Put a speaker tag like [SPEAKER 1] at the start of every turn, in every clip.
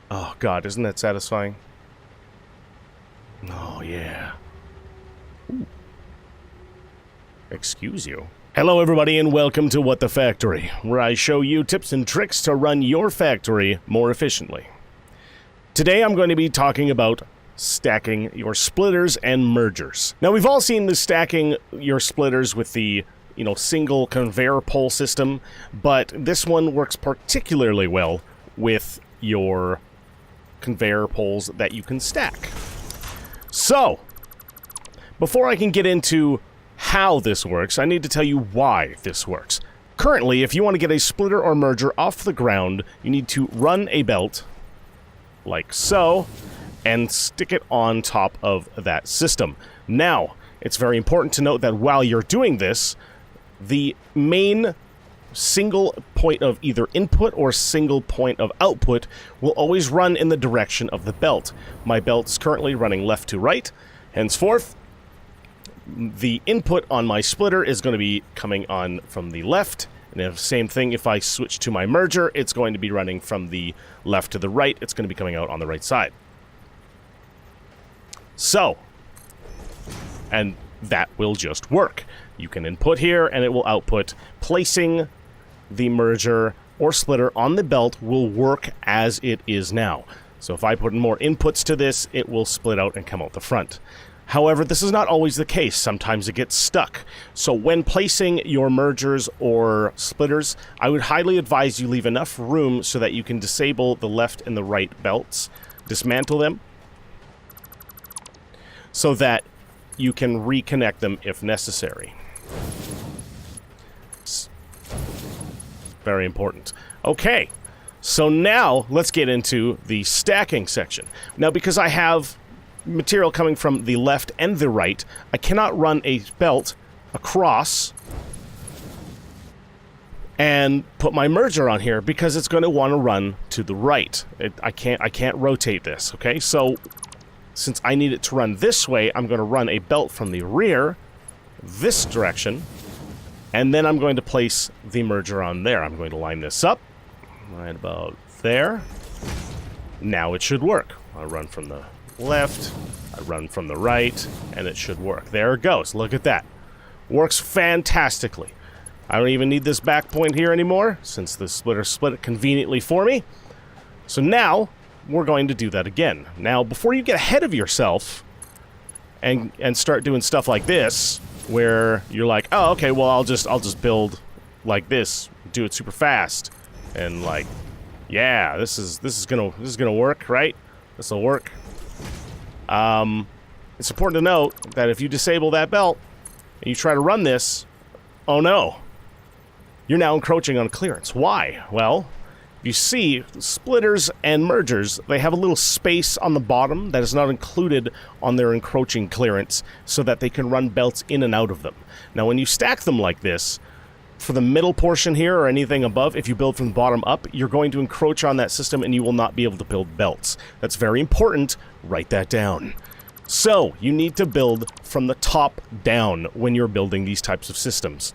[SPEAKER 1] Oh god, isn't that satisfying? Oh yeah. Ooh. Excuse you. Hello everybody and welcome to What the Factory, where I show you tips and tricks to run your factory more efficiently. Today I'm going to be talking about stacking your splitters and mergers. Now we've all seen the stacking your splitters with the single conveyor pole system, but this one works particularly well with your conveyor poles that you can stack. So, before I can get into how this works, I need to tell you why this works. Currently, if you want to get a splitter or merger off the ground, you need to run a belt, like so, and stick it on top of that system. Now, it's very important to note that while you're doing this, the main single point of either input or single point of output will always run in the direction of the belt. My belt is currently running left to right. Henceforth, the input on my splitter is going to be coming on from the left. And the same thing, if I switch to my merger, it's going to be running from the left to the right. It's going to be coming out on the right side. So, and that will just work. You can input here and it will output. Placing the merger or splitter on the belt will work as it is now. So if I put more inputs to this, it will split out and come out the front. However, this is not always the case. Sometimes it gets stuck. So when placing your mergers or splitters, I would highly advise you leave enough room so that you can disable the left and the right belts, dismantle them, so that you can reconnect them if necessary. Very important. Okay, so now let's get into the stacking section. Now, because I have material coming from the left and the right, I cannot run a belt across and put my merger on here because it's going to want to run to the right. I can't rotate this, okay? So since I need it to run this way, I'm going to run a belt from the rear this direction, and then I'm going to place the merger on there. I'm going to line this up right about there. Now it should work. I run from the left, I run from the right, and it should work. There it goes. Look at that. Works fantastically. I don't even need this back point here anymore, since the splitter split it conveniently for me. So now we're going to do that again. Now, before you get ahead of yourself and start doing stuff like this, where you're like, oh, okay, well, I'll just build like this, do it super fast, and like, yeah, this is gonna work, right? This will work. It's important to note that if you disable that belt and you try to run this, oh no, you're now encroaching on clearance. Why? Well, you see, splitters and mergers, they have a little space on the bottom that is not included on their encroaching clearance so that they can run belts in and out of them. Now, when you stack them like this, for the middle portion here or anything above, if you build from the bottom up, you're going to encroach on that system and you will not be able to build belts. That's very important. Write that down. So, you need to build from the top down when you're building these types of systems.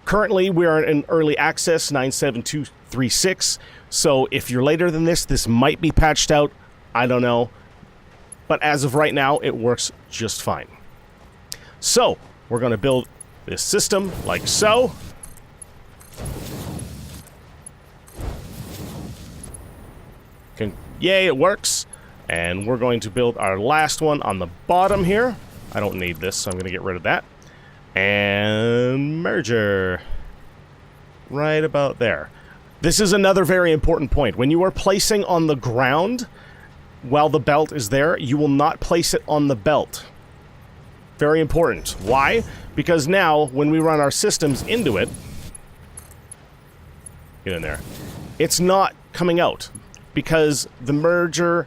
[SPEAKER 1] Currently, we are in early access 97236. So if you're later than this might be patched out. I don't know. But as of right now, it works just fine. So we're going to build this system like so. Yay, it works. And we're going to build our last one on the bottom here. I don't need this, so I'm going to get rid of that. And merger. Right about there. This is another very important point. When you are placing on the ground while the belt is there, you will not place it on the belt. Very important. Why? Because now, when we run our systems into it, get in there, it's not coming out because the merger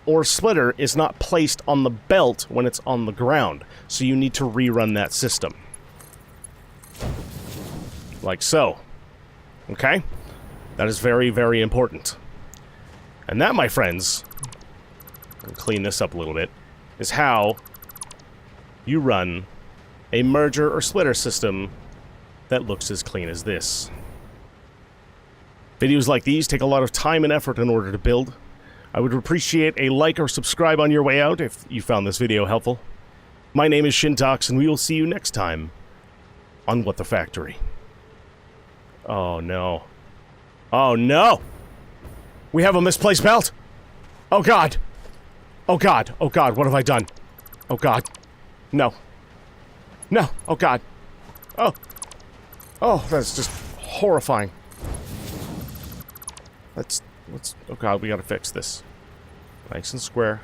[SPEAKER 1] or splitter is not placed on the belt when it's on the ground. So you need to rerun that system. Like so. Okay? That is very, very important. And that, my friends, I'll clean this up a little bit, is how you run a merger or splitter system that looks as clean as this. Videos like these take a lot of time and effort in order to build. I would appreciate a like or subscribe on your way out if you found this video helpful. My name is Shintox, and we will see you next time on What the Factory. Oh no. Oh no! We have a misplaced belt! Oh god! Oh god! Oh god, what have I done? Oh god. No. No! Oh god. Oh! Oh, that's just horrifying. Let's, oh god, we gotta fix this. Nice and square.